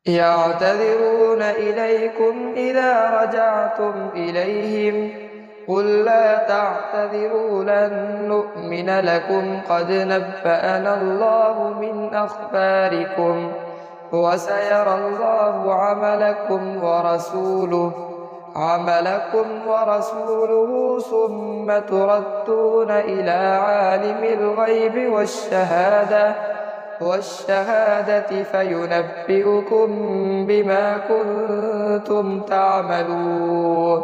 يعتذرون إليكم إذا رجعتم إليهم قل لا تعتذروا لن نؤمن لكم قد نبأنا الله من أخباركم وسيرى الله عملكم ورسوله ثم تردون إلى عالم الغيب والشهادة فينبئكم بما كنتم تعملون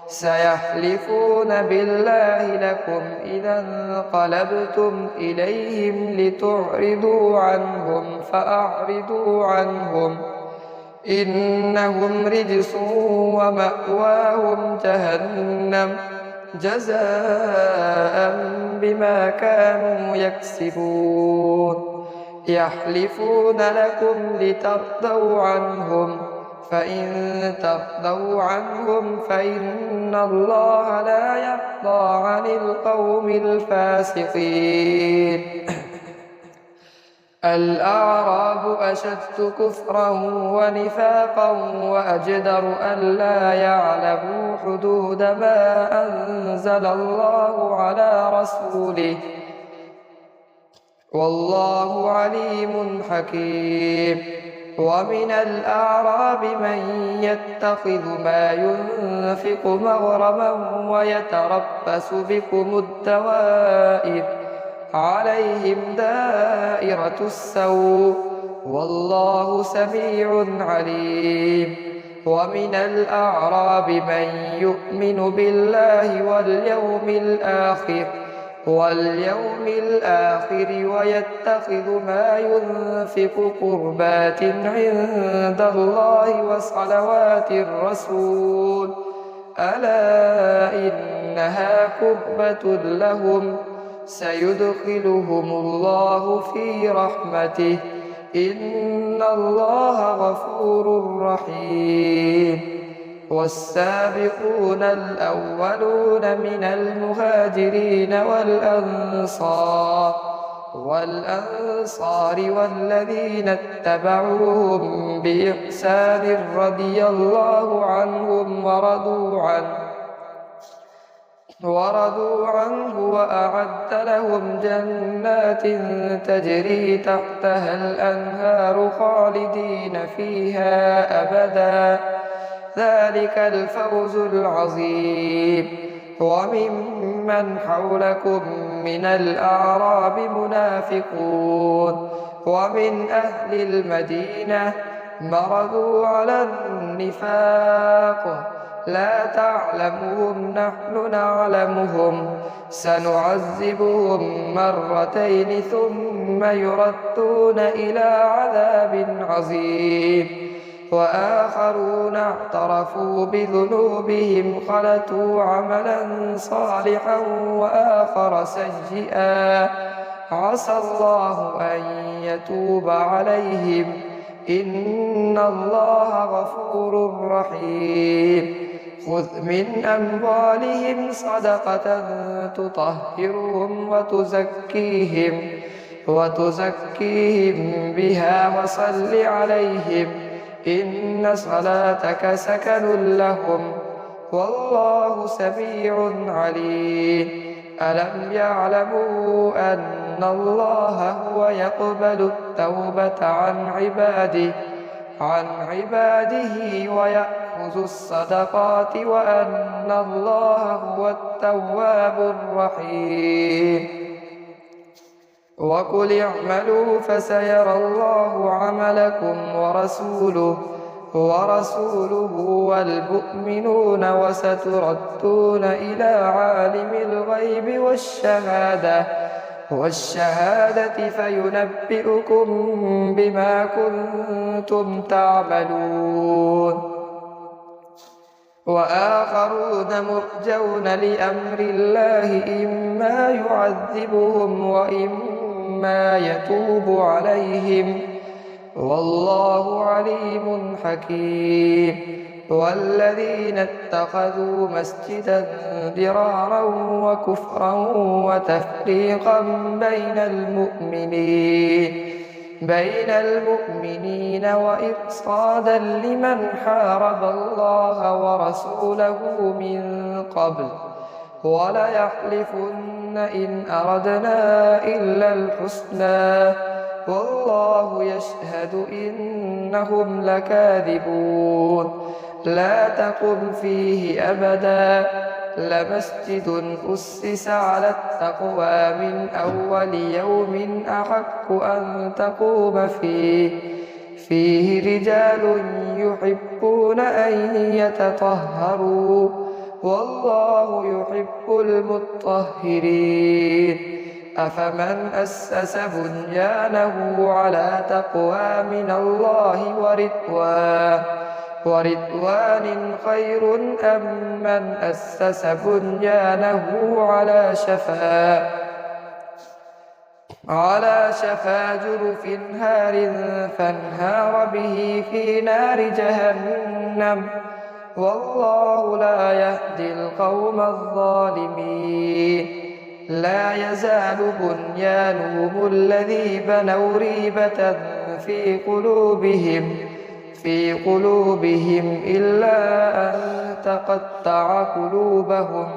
سيحلفون بالله لكم إذا انقلبتم إليهم لتعرضوا عنهم فأعرضوا عنهم إنهم رجس ومأواهم جهنم جزاء بما كانوا يكسبون يحلفون لكم لترضوا عنهم فإن ترضوا عنهم فإن الله لا يرضى عن القوم الفاسقين الأعراب أشد كفرا ونفاقا وأجدر ألا يعلموا حدود ما أنزل الله على رسوله والله عليم حكيم ومن الأعراب من يتخذ ما ينفق مغرما ويتربص بكم الدوائر عليهم دائرة السوء والله سميع عليم ومن الأعراب من يؤمن بالله واليوم الآخر ويتخذ ما ينفق قربات عند الله وصلوات الرسول ألا إنها قربة لهم سيدخلهم الله في رحمته إن الله غفور رحيم والسابقون الأولون من المهاجرين والأنصار والذين اتبعوهم بإحسان رضي الله عنهم ورضوا عنه وأعد لهم جنات تجري تحتها الأنهار خالدين فيها أبدا ذلك الفوز العظيم وممن حولكم من الأعراب منافقون ومن أهل المدينة مرضوا على النفاق لا تعلمهم نحن نعلمهم سنعذبهم مرتين ثم يردون إلى عذاب عظيم وآخرون اعترفوا بذنوبهم خلطوا عملا صالحا وآخر سيئا عسى الله أن يتوب عليهم إن الله غفور رحيم خذ من أموالهم صدقة تطهرهم وتزكيهم بها وصل عليهم إن صلاتك سكن لهم والله سميع عليم ألم يعلموا أن الله هو يقبل التوبة عن عباده ويأخذ الصدقات وأن الله هو التواب الرحيم وقل اعملوا فسيرى الله عملكم ورسوله والمؤمنون وستردون إلى عالم الغيب والشهادة فينبئكم بما كنتم تعملون وآخرون مرجون لأمر الله إما يعذبهم وإما يتوب عليهم والله عليم حكيم والذين اتخذوا مسجدا ضرارا وكفرا وتفريقا بين المؤمنين بين المؤمنين وإرصادا لمن حارب الله ورسوله من قبل وليحلفن إن أردنا إلا الحسنى والله يشهد إنهم لكاذبون لا تقم فيه أبدا لمسجد أسس على التقوى من أول يوم أحق أن تقوم فيه رجال يحبون أن يتطهروا والله يحب المطهرين أفمن أسس بنيانه على تقوى من الله ورضوان خير أم من أسس بنيانه على شفا جرف هار فانهار به في نار جهنم والله لا يهدي القوم الظالمين لا يزال بنيانهم الذي بنوا ريبة في قلوبهم إلا أن تقطع قلوبهم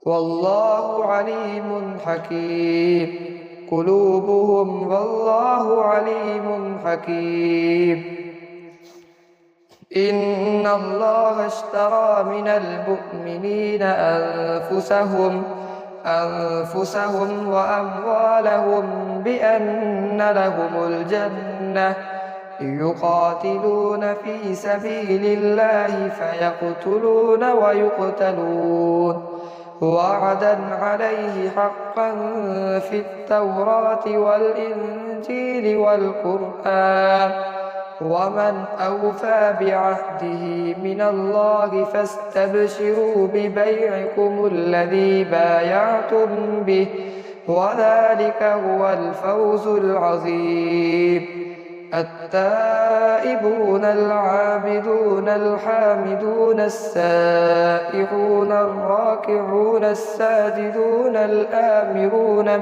والله عليم حكيم قلوبهم والله عليم حكيم إن الله اشترى من المؤمنين أنفسهم وأموالهم بأن لهم الجنة يقاتلون في سبيل الله فيقتلون ويقتلون وعدا عليه حقا في التوراة والإنجيل والقرآن ومن أوفى بعهده من الله فاستبشروا ببيعكم الذي بايعتم به وذلك هو الفوز العظيم التائبون العابدون الحامدون السائحون الراكعون الساجدون الآمرون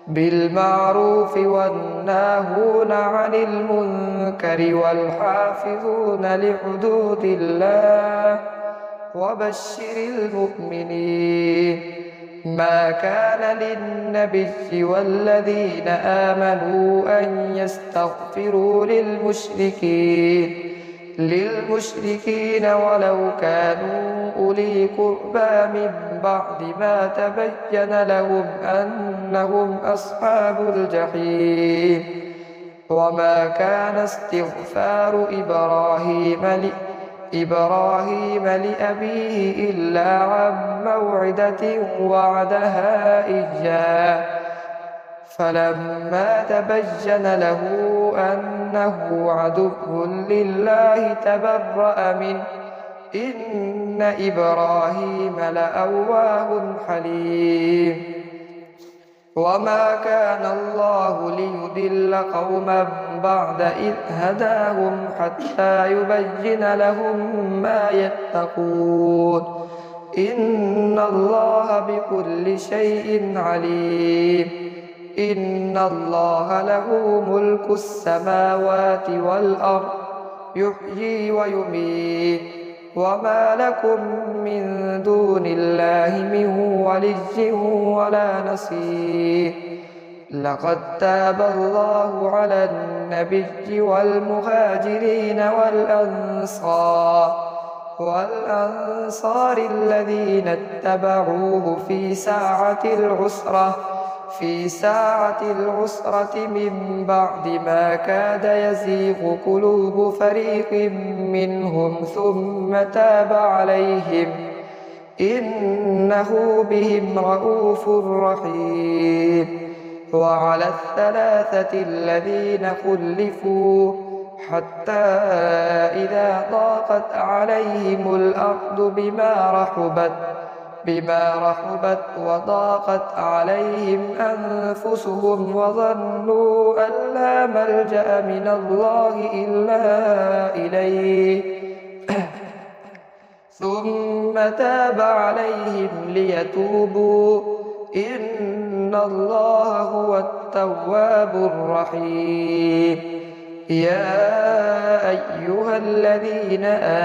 بالمعروف والناهون عن المنكر والحافظون لحدود الله وبشر المؤمنين ما كان للنبي والذين آمنوا أن يستغفروا للمشركين ولو كانوا أولي قربى من بعد ما تبين لهم أنهم أصحاب الجحيم وما كان استغفار إبراهيم لأبيه إلا عن موعدة وعدها إياه فلما تبين له أنه عدو لله تبرأ منه إن إبراهيم لأواه حليم وما كان الله ليضل قوما بعد إذ هداهم حتى يبين لهم ما يتقون إن الله بكل شيء عليم إن الله له ملك السماوات والأرض يحيي ويميت وما لكم من دون الله من ولي ولا نصير لقد تاب الله على النبي والمهاجرين والأنصار الذين اتبعوه في ساعة العسرة من بعد ما كاد يزيغ قلوب فريق منهم ثم تاب عليهم إنه بهم رءوف رحيم وعلى الثلاثة الذين خلفوا حتى إذا ضاقت عليهم الأرض بما رحبت وضاقت عليهم أنفسهم وظنوا أن لا ملجأ من الله إلا إليه ثم تاب عليهم ليتوبوا إن إن الله هو التواب الرحيم. يا أيها الذين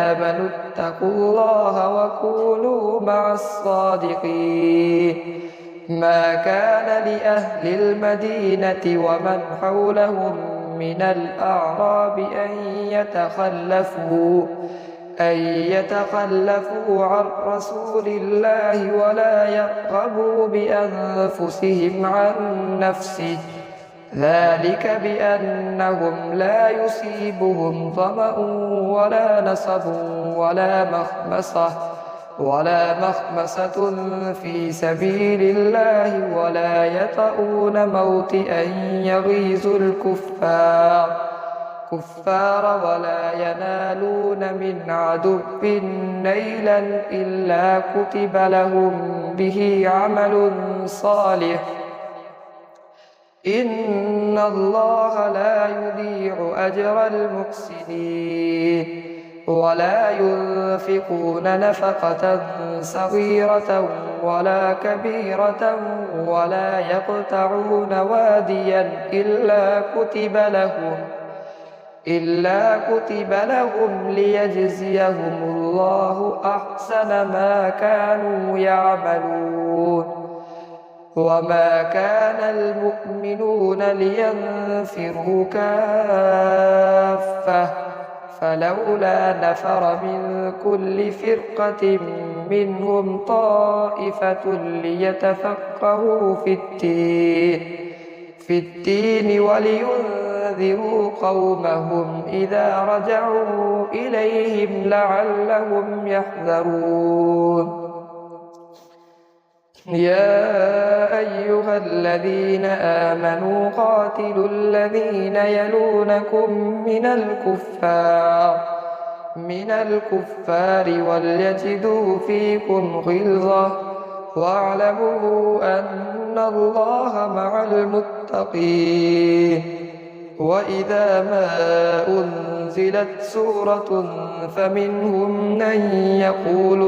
آمنوا اتقوا الله وكونوا مع الصادقين. ما كان لأهل المدينة ومن حولهم من الأعراب أن يتخلفوا عن رسول الله ولا يرغبوا بأنفسهم عن نفسه، ذلك بأنهم لا يصيبهم ظمأ ولا نصب ولا مخمصة في سبيل الله ولا يطؤون موطئا يغيظ الكفار ولا ينالون من عدو نيلا إلا كتب لهم به عمل صالح. إن الله لا يضيع أجر المحسنين. ولا ينفقون نفقة صغيرة ولا كبيرة ولا يقطعون واديا إلا كتب لهم ليجزيهم الله أحسن ما كانوا يعملون. وما كان المؤمنون لينفروا كافة، فلولا نفر من كل فرقة منهم طائفة ليتفقهوا في الدين ولينذروا قومهم إذا رجعوا إليهم لعلهم يحذرون. يا أيها الذين آمنوا قاتلوا الذين يلونكم من الكفار وليجدوا فيكم غلظة واعلموا أن الله مع المتقين. وإذا ما أنزلت سورة فمنهم من يقول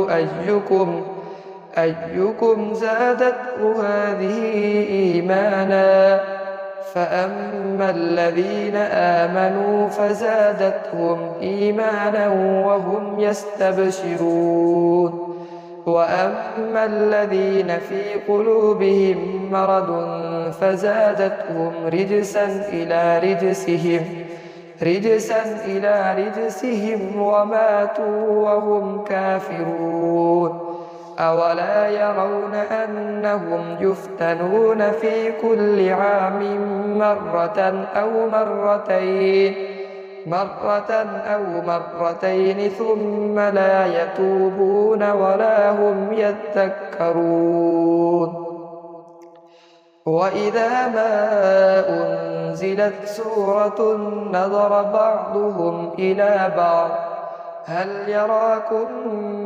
أيكم زادته هذه إيمانا، فأما الذين آمنوا فزادتهم إيمانا وهم يستبشرون. وأما الذين في قلوبهم مرض فزادتهم رجسا إلى رجسهم وماتوا وهم كافرون. أولا يرون أنهم يفتنون في كل عام مرة أو مرتين ثم لا يتوبون ولا هم يذكرون. وإذا ما أنزلت سورة نظر بعضهم إلى بعض هل يراكم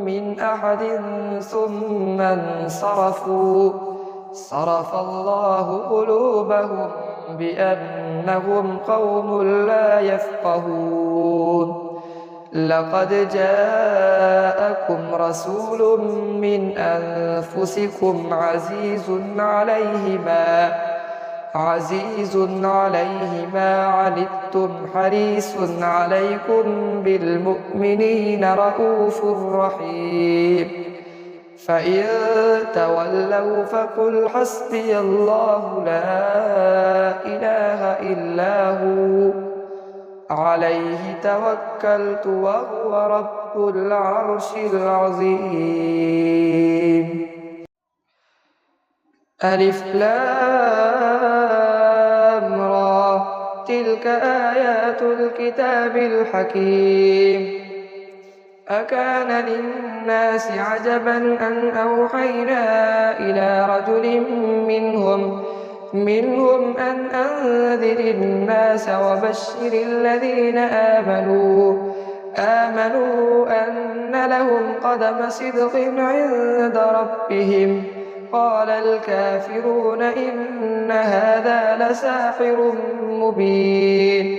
من أحد ثم انصرفوا صرف الله قلوبهم بأنهم قوم لا يفقهون. لقد جاءكم رسول من أنفسكم عزيز عليه ما عنتم حريص عليكم بالمؤمنين رءوف رحيم. فإن تولوا فقل حسبي الله لا إله إلا هو عليه توكلت وهو رب العرش العظيم. ألف لام را تلك آيات الكتاب الحكيم. أكان للناس عجبا أن أوحينا إلى رجل منهم أن أنذر الناس وبشر الذين آمنوا أن لهم قدم صدق عند ربهم. قال الكافرون إن هذا لساحر مبين.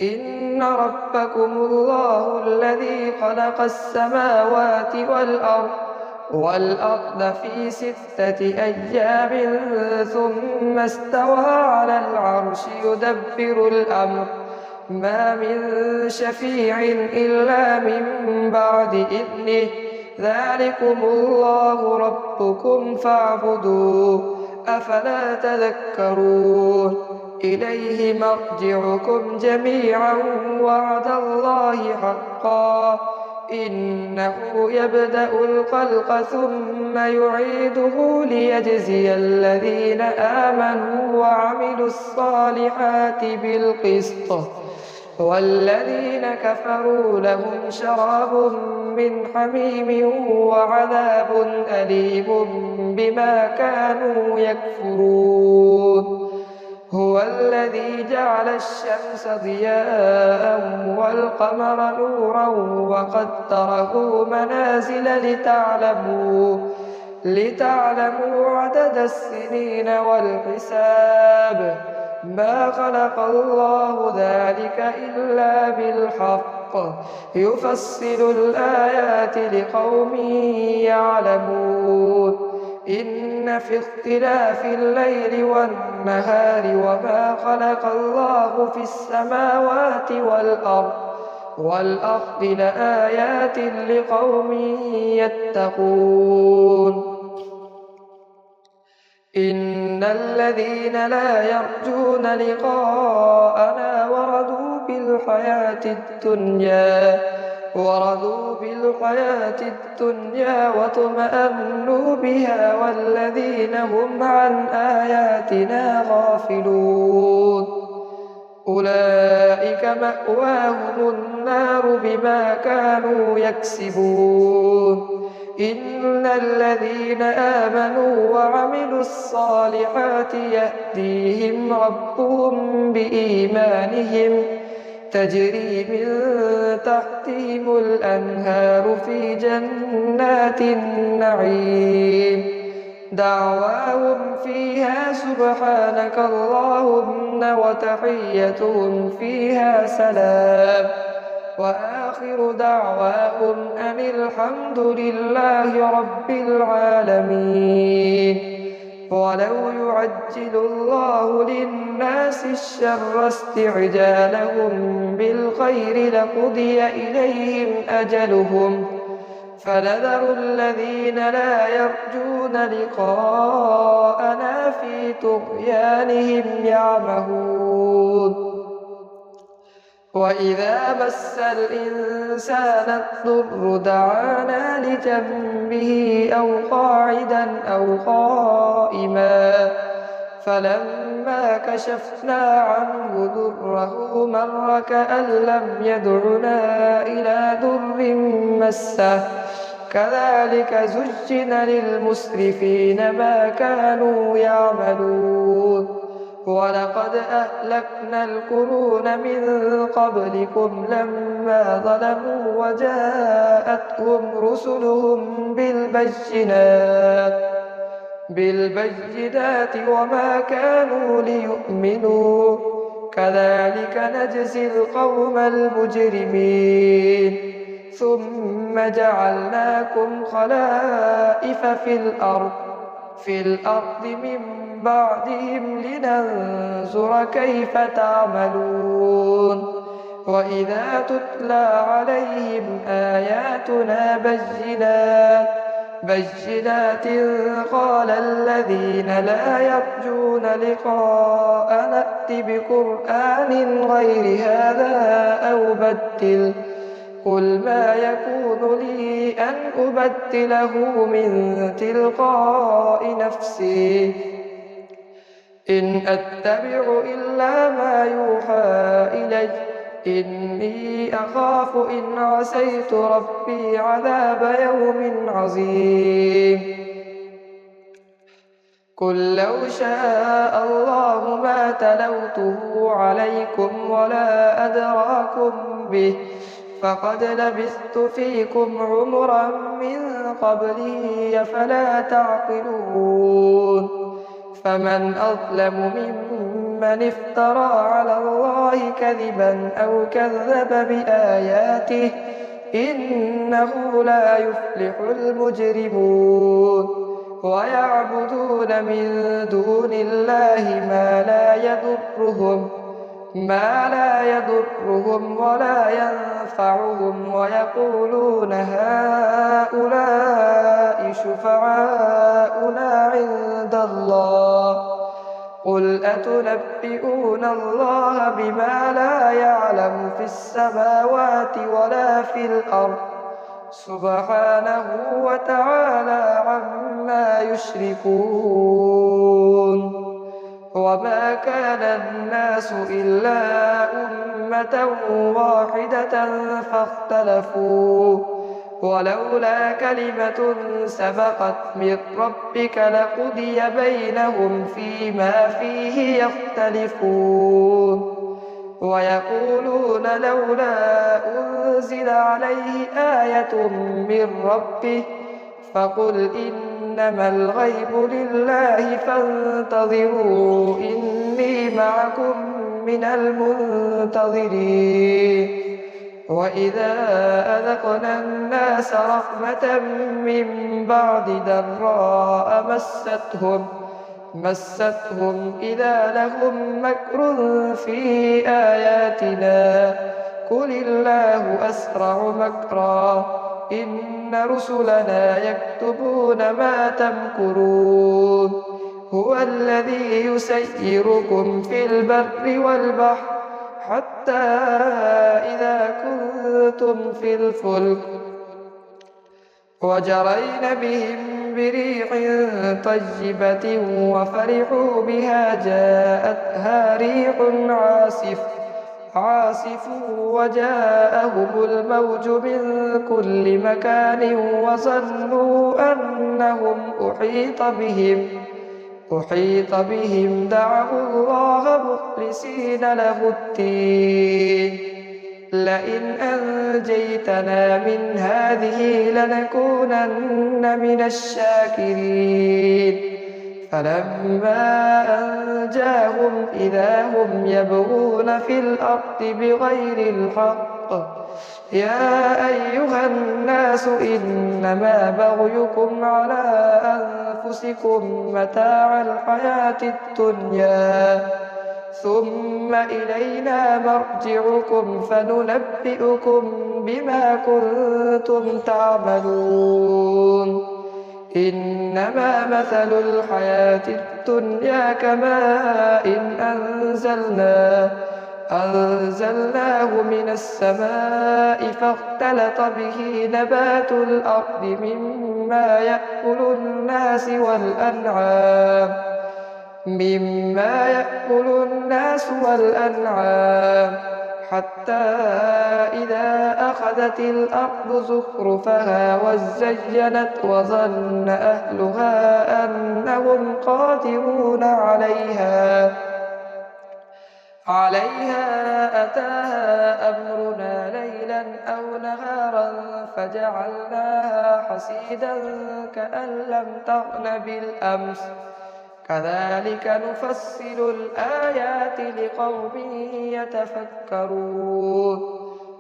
إن ربكم الله الذي خلق السماوات والأرض والأرض في 6 أيام ثم استوى على العرش يدبر الأمر ما من شفيع إلا من بعد إذنه ذلكم الله ربكم فاعبدوه أفلا تذكرون إليه مرجعكم جميعا وعد الله حقا إنه يبدأ الخلق ثم يعيده ليجزي الذين آمنوا وعملوا الصالحات بالقسط والذين كفروا لهم شراب من حميم وعذاب أليم بما كانوا يكفرون هو الذي جعل الشمس ضياء والقمر نورا وقدره منازل لتعلموا عدد السنين والحساب ما خلق الله ذلك إلا بالحق يفصل الآيات لقوم يعلمون إن في اختلاف الليل والنهار وما خلق الله في السماوات والأرض لآيات لقوم يتقون إن الذين لا يرجون لقاءنا ورضوا بالحياة الدنيا واطمأنوا بها والذين هم عن آياتنا غافلون أولئك مأواهم النار بما كانوا يكسبون إن الذين آمنوا وعملوا الصالحات يهديهم ربهم بإيمانهم تجري من تحتهم الأنهار في جنات النعيم دعواهم فيها سبحانك اللهم وتحيتهم فيها سلام وآخر دعواهم أن الحمد لله رب العالمين ولو يعجل الله للناس الشر استعجالهم بالخير لقضي إليهم أجلهم فنذر الذين لا يرجون لقاءنا في طغيانهم يعمهون وإذا مس الإنسان الضر دعانا لجنبه أو قاعدا أو قائما فلما كشفنا عنه ضره مر كأن لم يدعنا إلى ضر مسه كذلك زجن للمسرفين ما كانوا يعملون ولقد أهلكنا القرون من قبلكم لما ظلموا وجاءتهم رسلهم بالبينات وما كانوا ليؤمنوا كذلك نجزي القوم المجرمين ثم جعلناكم خلائف في الأرض من بعدهم لننظر كيف تعملون وإذا تتلى عليهم آياتنا بينات قال الذين لا يرجون لقاء نأت بقرآن غير هذا أو بدل قل ما يكون لي أن أبدله من تلقاء نفسي إن أتبع إلا ما يوحى إلي إني أخاف إن عصيت ربي عذاب يوم عظيم قل لو شاء الله ما تلوته عليكم ولا أدراكم به فقد لبثت فيكم عمرا من قبله فلا تعقلون فمن أظلم ممن افترى على الله كذبا أو كذب بآياته إنه لا يفلح المجرمون ويعبدون من دون الله ما لا يضرهم ولا ينفعهم ويقولون هؤلاء شفعاؤنا عند الله قل أتنبئون الله بما لا يعلم في السماوات ولا في الأرض سبحانه وتعالى عما يشركون وما كان الناس إلا أمة واحدة فاختلفوا ولولا كلمة سبقت من ربك لقضي بينهم فيما فيه يختلفون ويقولون لولا أنزل عليه آية من ربه فقل إنما الغيب لله فانتظروا إني معكم من المنتظرين وإذا أذقنا الناس رحمة من بعد ضراء مستهم إذا لهم مكر في آياتنا قل الله أسرع مكرا إن رسلنا يكتبون ما تمكرون هو الذي يسيركم في البر والبحر حتى إذا كنتم في الفلك وجرين بهم بريح طيبة وفرحوا بها جاءتها ريح عاصف وجاءهم الموج من كل مكان وظنوا أنهم أحيط بهم دعوا الله مخلصين له الدين لئن أنجيتنا من هذه لنكونن من الشاكرين فلما أنجاهم إذا هم يبغون في الأرض بغير الحق يا أيها الناس إنما بغيكم على أنفسكم متاع الحياة الدنيا ثم إلينا مرجعكم فننبئكم بما كنتم تعملون إنما مثل الحياة الدنيا كماء أنزلناه من السماء فاختلط به نبات الأرض مما يأكل الناس والأنعام حتى إذا أخذت الأرض زخرفها وزينت وظن أهلها أنهم قادرون عليها أتاها أمرنا ليلا أو نهارا فجعلناها حصيدا كأن لم تغن بالأمس كذلك نفصل الآيات لقوم يتفكرون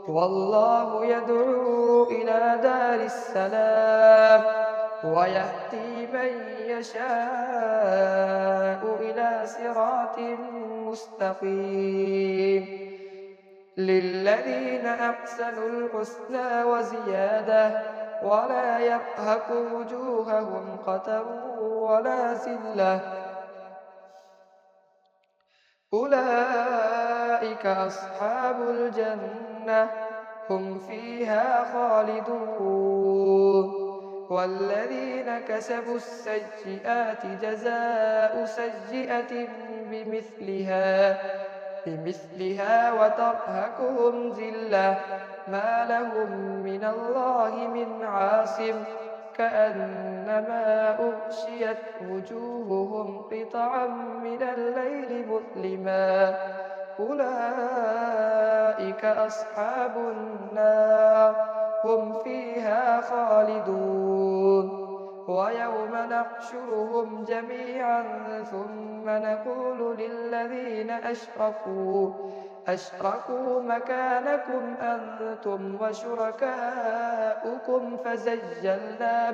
والله يدعو إلى دار السلام ويهدي من يشاء إلى صراط مستقيم للذين أحسنوا الحسنى وزيادة ولا يرهق وجوههم قتر ولا ذلة أولئك أصحاب الجنة هم فيها خالدون والذين كسبوا السيئات جزاء سيئة بمثلها وترهقهم ذلة ما لهم من الله من عاصم كأنما أغشيت وجوههم قطعا من الليل مظلما أولئك أصحاب النار هم فيها خالدون ويوم نحشرهم جميعا ثم نقول للذين أشركوا أشركوا مكانكم أنتم وشركاؤكم فزيلنا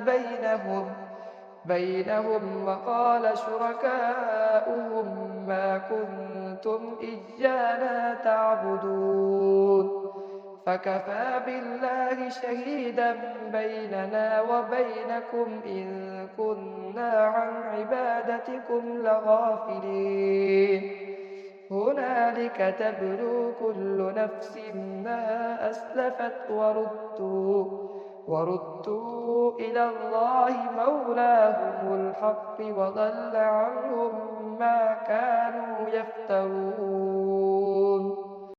بينهم وقال شركاؤهم ما كنتم إيانا تعبدون فكفى بالله شهيدا بيننا وبينكم إن كنا عن عبادتكم لغافلين هنالك تبلو كل نفس ما أسلفت وردوا إلى الله مولاهم الحق وضل عنهم ما كانوا يفترون